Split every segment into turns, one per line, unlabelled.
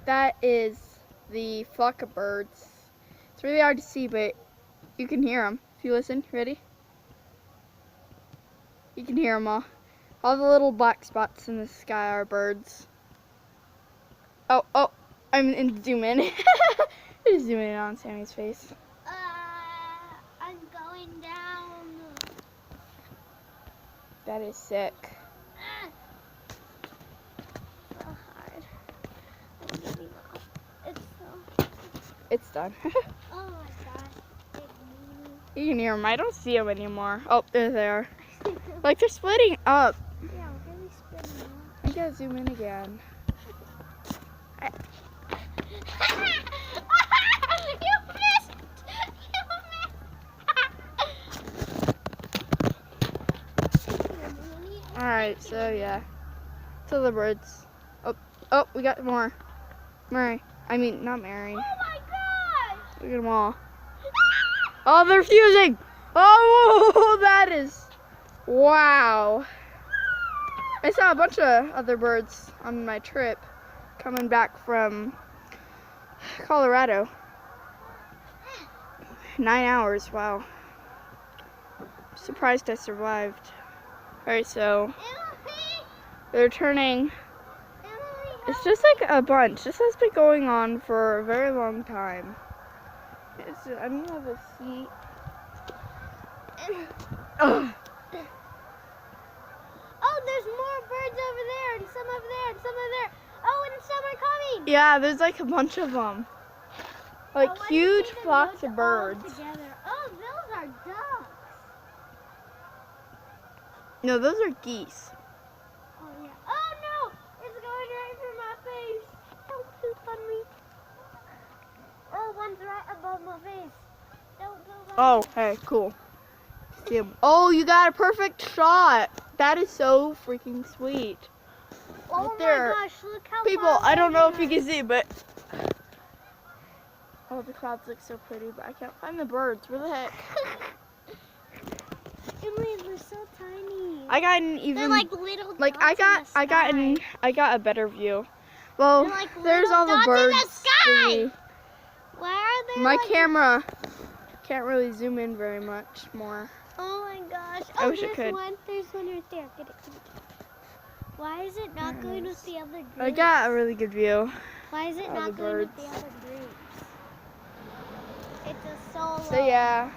that is the flock of birds. It's really hard to see, but you can hear them if you listen. Ready? You can hear them all. All the little black spots in the sky are birds. Oh, I'm in zoom in. Just zoom in on Sammy's face.
I'm going down.
That is sick.
So hard. It's
It's done.
oh my gosh.
You can hear them. I don't see them anymore. Oh, there they are. Like they're splitting up.
Yeah, really spinning up.
I gotta zoom in again.
You missed!
Alright, so yeah. So the birds. Oh, we got more. Mary. I mean, not Mary.
Oh my gosh!
Look at them all. Oh, they're fusing! Oh, that is... Wow. I saw a bunch of other birds on my trip coming back from Colorado. 9 hours, wow. Surprised I survived. Alright, so they're turning. It's just like a bunch. This has been going on for a very long time. I'm gonna have a seat.
Oh, there's more birds over there, and some over there, and some over there. Oh, and some are coming.
Yeah, there's like a bunch of them. Like huge flocks of birds.
Oh, those are ducks.
No, those are geese.
Oh, yeah. Oh, no. It's going right for my face. Don't poop on me. Oh, one's right above my face. Don't poop on me.
Oh, hey, cool. Yeah. Oh, you got a perfect shot. That is so freaking sweet.
Oh
Right
my
there.
gosh, look how
People,
far
I don't know
away
if you can see, but oh, the clouds look so pretty, but I can't find the birds. Where the heck?
Emily, they're so tiny.
I got an even
They're like little
like
dots
I got a better view. Well,
They're like
there's
little
all the
dots in the
birds.
sky. Where are they?
My
like...
camera can't really zoom in very much more.
Oh my gosh.
I
Oh,
wish it could.
There's one right there. Get it. Why is it not going with the other groups?
I got a really good view.
Why is it
of
not
the
going with
birds.
the other groups? It's a solo.
So yeah,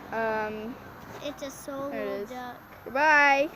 It's a solo
there it is.
duck.
Goodbye.